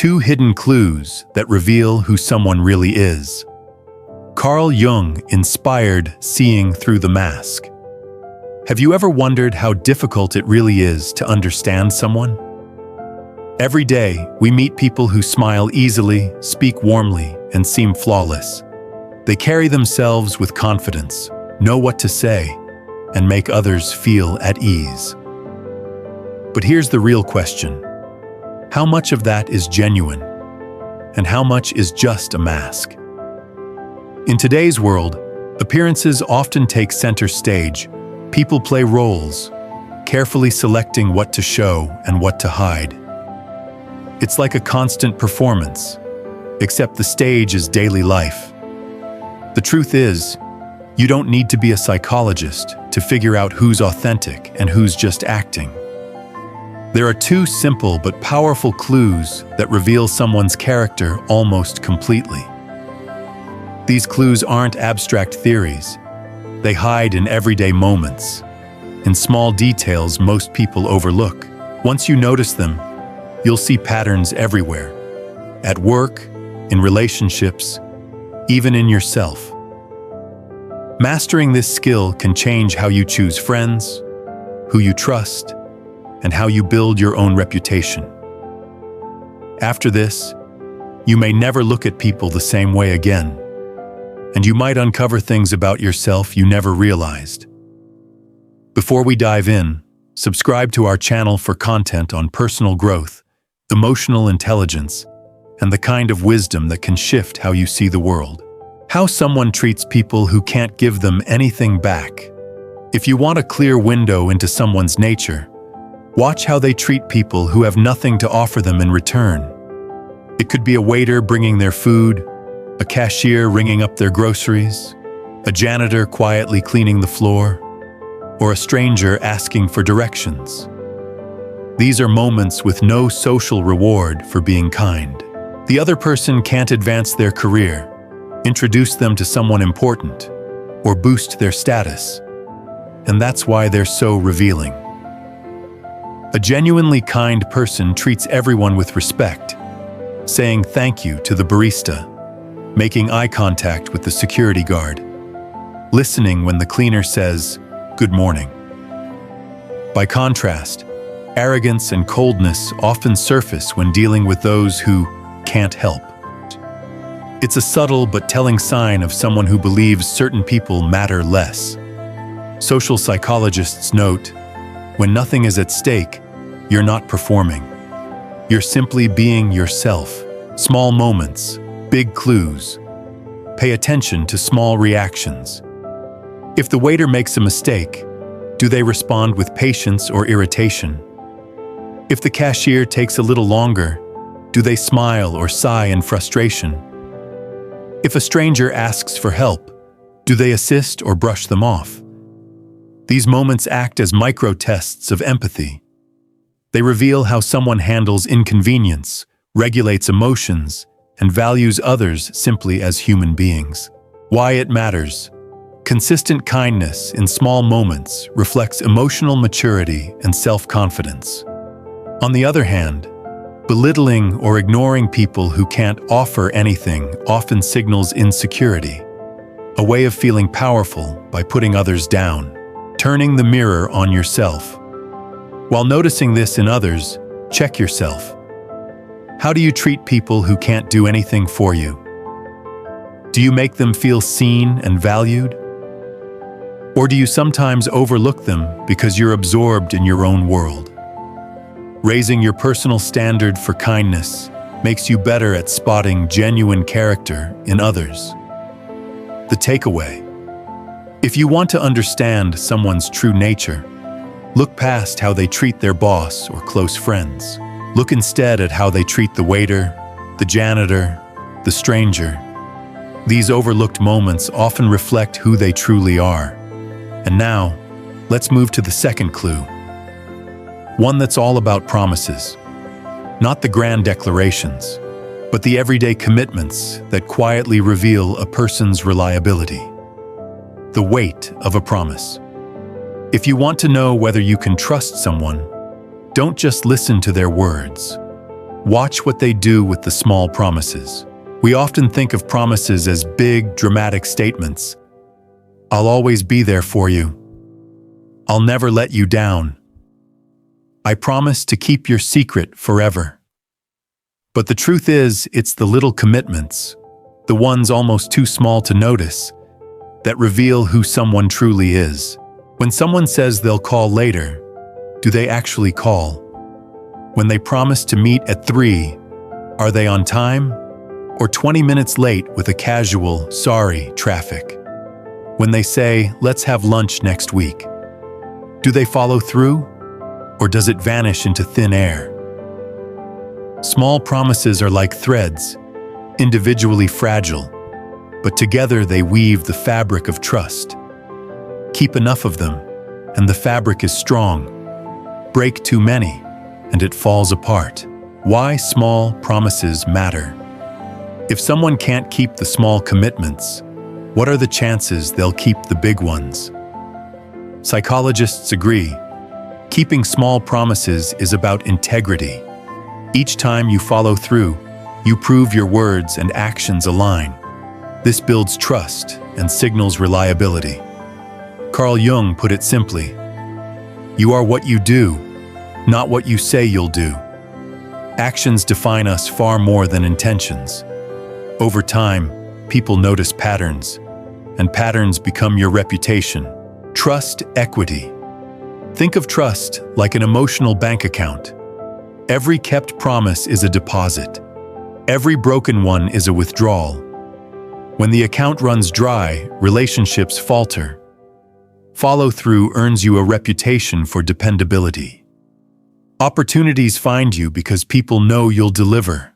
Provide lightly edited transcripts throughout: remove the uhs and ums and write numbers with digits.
2 hidden clues that reveal who someone really is. Carl Jung inspired seeing through the mask. Have you ever wondered how difficult it really is to understand someone? Every day, we meet people who smile easily, speak warmly, and seem flawless. They carry themselves with confidence, know what to say, and make others feel at ease. But here's the real question. How much of that is genuine? And how much is just a mask? In today's world, appearances often take center stage. People play roles, carefully selecting what to show and what to hide. It's like a constant performance, except the stage is daily life. The truth is, you don't need to be a psychologist to figure out who's authentic and who's just acting. There are 2 simple but powerful clues that reveal someone's character almost completely. These clues aren't abstract theories. They hide in everyday moments, in small details most people overlook. Once you notice them, you'll see patterns everywhere. At work, in relationships, even in yourself. Mastering this skill can change how you choose friends, who you trust, and how you build your own reputation. After this, you may never look at people the same way again, and you might uncover things about yourself you never realized. Before we dive in, subscribe to our channel for content on personal growth, emotional intelligence, and the kind of wisdom that can shift how you see the world. How someone treats people who can't give them anything back. If you want a clear window into someone's nature, watch how they treat people who have nothing to offer them in return. It could be a waiter bringing their food, a cashier ringing up their groceries, a janitor quietly cleaning the floor, or a stranger asking for directions. These are moments with no social reward for being kind. The other person can't advance their career, introduce them to someone important, or boost their status. And that's why they're so revealing. A genuinely kind person treats everyone with respect, saying thank you to the barista, making eye contact with the security guard, listening when the cleaner says, "Good morning." By contrast, arrogance and coldness often surface when dealing with those who can't help. It's a subtle but telling sign of someone who believes certain people matter less. Social psychologists note, when nothing is at stake, you're not performing. You're simply being yourself. Small moments, big clues. Pay attention to small reactions. If the waiter makes a mistake, do they respond with patience or irritation? If the cashier takes a little longer, do they smile or sigh in frustration? If a stranger asks for help, do they assist or brush them off? These moments act as micro-tests of empathy. They reveal how someone handles inconvenience, regulates emotions, and values others simply as human beings. Why it matters. Consistent kindness in small moments reflects emotional maturity and self-confidence. On the other hand, belittling or ignoring people who can't offer anything often signals insecurity, a way of feeling powerful by putting others down, turning the mirror on yourself. While noticing this in others, check yourself. How do you treat people who can't do anything for you? Do you make them feel seen and valued? Or do you sometimes overlook them because you're absorbed in your own world? Raising your personal standard for kindness makes you better at spotting genuine character in others. The takeaway: if you want to understand someone's true nature, look past how they treat their boss or close friends. Look instead at how they treat the waiter, the janitor, the stranger. These overlooked moments often reflect who they truly are. And now, let's move to the second clue. One that's all about promises. Not the grand declarations, but the everyday commitments that quietly reveal a person's reliability. The weight of a promise. If you want to know whether you can trust someone, don't just listen to their words. Watch what they do with the small promises. We often think of promises as big, dramatic statements. I'll always be there for you. I'll never let you down. I promise to keep your secret forever. But the truth is, it's the little commitments, the ones almost too small to notice, that reveal who someone truly is. When someone says they'll call later, do they actually call? When they promise to meet at 3, are they on time? Or 20 minutes late with a casual, sorry, traffic? When they say, let's have lunch next week, do they follow through? Or does it vanish into thin air? Small promises are like threads, individually fragile, but together they weave the fabric of trust. Keep enough of them, and the fabric is strong. Break too many, and it falls apart. Why small promises matter. If someone can't keep the small commitments, what are the chances they'll keep the big ones? Psychologists agree. Keeping small promises is about integrity. Each time you follow through, you prove your words and actions align. This builds trust and signals reliability. Carl Jung put it simply, you are what you do, not what you say you'll do. Actions define us far more than intentions. Over time, people notice patterns, and patterns become your reputation. Trust equity. Think of trust like an emotional bank account. Every kept promise is a deposit. Every broken one is a withdrawal. When the account runs dry, relationships falter. Follow-through earns you a reputation for dependability. Opportunities find you because people know you'll deliver.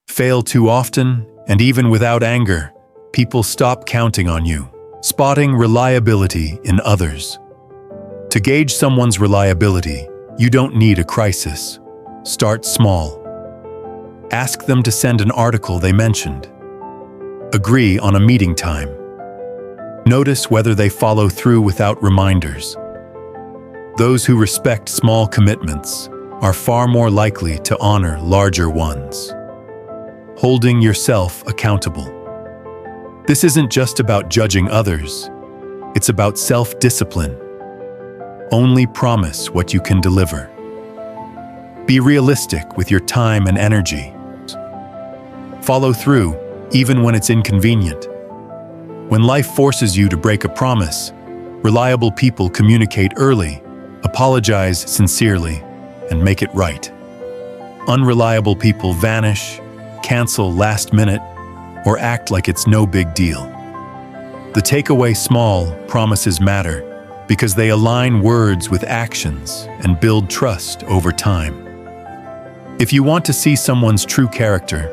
Fail too often, and even without anger, people stop counting on you. Spotting reliability in others. To gauge someone's reliability, you don't need a crisis. Start small. Ask them to send an article they mentioned. Agree on a meeting time. Notice whether they follow through without reminders. Those who respect small commitments are far more likely to honor larger ones. Holding yourself accountable. This isn't just about judging others. It's about self-discipline. Only promise what you can deliver. Be realistic with your time and energy. Follow through, even when it's inconvenient. When life forces you to break a promise, reliable people communicate early, apologize sincerely, and make it right. Unreliable people vanish, cancel last minute, or act like it's no big deal. The takeaway: small promises matter because they align words with actions and build trust over time. If you want to see someone's true character,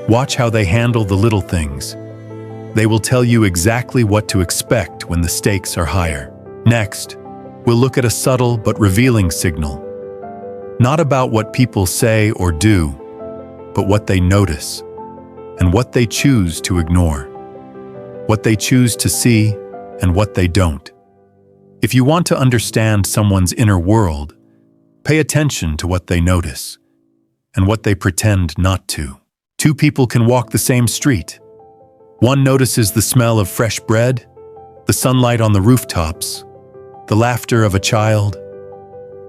watch how they handle the little things. They will tell you exactly what to expect when the stakes are higher. Next, we'll look at a subtle but revealing signal. Not about what people say or do, but what they notice, and what they choose to ignore, what they choose to see, and what they don't. If you want to understand someone's inner world, pay attention to what they notice, and what they pretend not to. Two people can walk the same street. One notices the smell of fresh bread, the sunlight on the rooftops, the laughter of a child.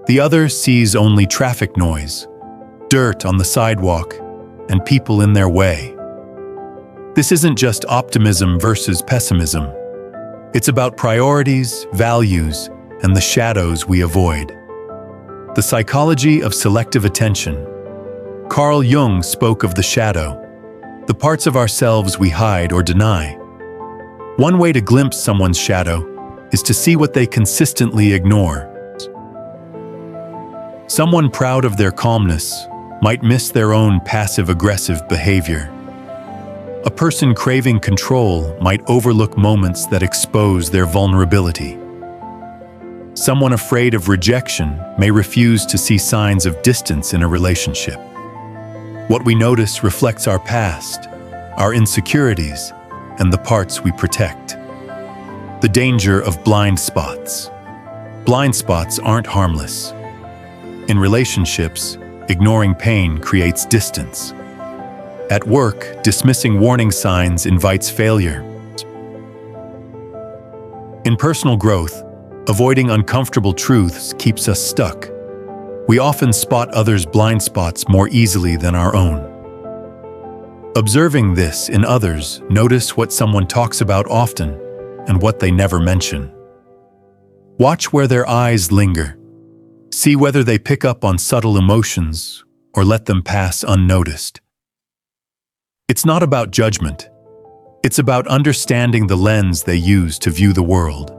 The other sees only traffic noise, dirt on the sidewalk, and people in their way. This isn't just optimism versus pessimism. It's about priorities, values, and the shadows we avoid. The psychology of selective attention. Carl Jung spoke of the shadow, the parts of ourselves we hide or deny. One way to glimpse someone's shadow is to see what they consistently ignore. Someone proud of their calmness might miss their own passive-aggressive behavior. A person craving control might overlook moments that expose their vulnerability. Someone afraid of rejection may refuse to see signs of distance in a relationship. What we notice reflects our past, our insecurities, and the parts we protect. The danger of blind spots. Blind spots aren't harmless. In relationships, ignoring pain creates distance. At work, dismissing warning signs invites failure. In personal growth, avoiding uncomfortable truths keeps us stuck. We often spot others' blind spots more easily than our own. Observing this in others, notice what someone talks about often and what they never mention. Watch where their eyes linger. See whether they pick up on subtle emotions or let them pass unnoticed. It's not about judgment. It's about understanding the lens they use to view the world.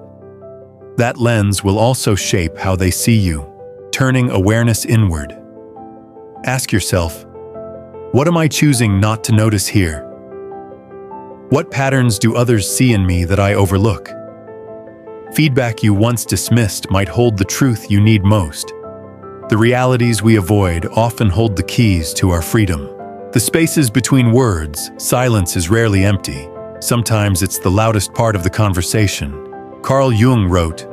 That lens will also shape how they see you, turning awareness inward. Ask yourself, what am I choosing not to notice here? What patterns do others see in me that I overlook? Feedback you once dismissed might hold the truth you need most. The realities we avoid often hold the keys to our freedom. The spaces between words, silence is rarely empty. Sometimes it's the loudest part of the conversation. Carl Jung wrote,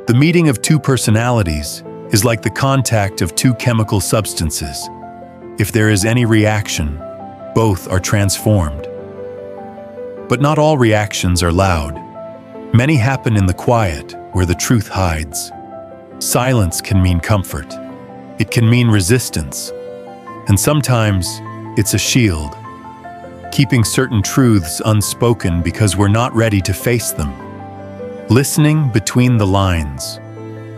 "The meeting of two personalities is like the contact of two chemical substances. If there is any reaction, both are transformed." But not all reactions are loud. Many happen in the quiet, where the truth hides. Silence can mean comfort. It can mean resistance. And sometimes it's a shield, keeping certain truths unspoken because we're not ready to face them. Listening between the lines.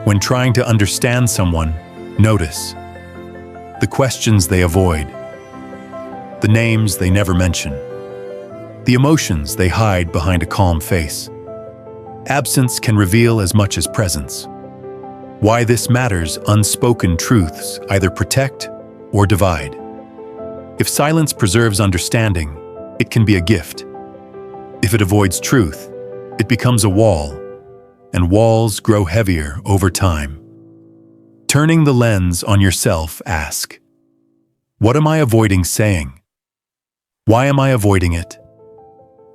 When trying to understand someone, notice the questions they avoid, the names they never mention, the emotions they hide behind a calm face. Absence can reveal as much as presence. Why this matters: unspoken truths either protect or divide. If silence preserves understanding, it can be a gift. If it avoids truth, it becomes a wall, and walls grow heavier over time. Turning the lens on yourself, ask, what am I avoiding saying? Why am I avoiding it?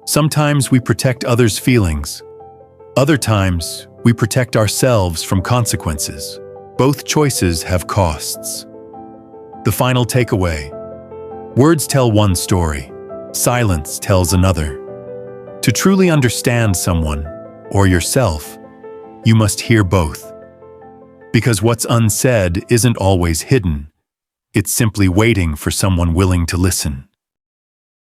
Sometimes we protect others' feelings. Other times, we protect ourselves from consequences. Both choices have costs. The final takeaway: words tell one story, silence tells another. To truly understand someone, or yourself, you must hear both. Because what's unsaid isn't always hidden. It's simply waiting for someone willing to listen.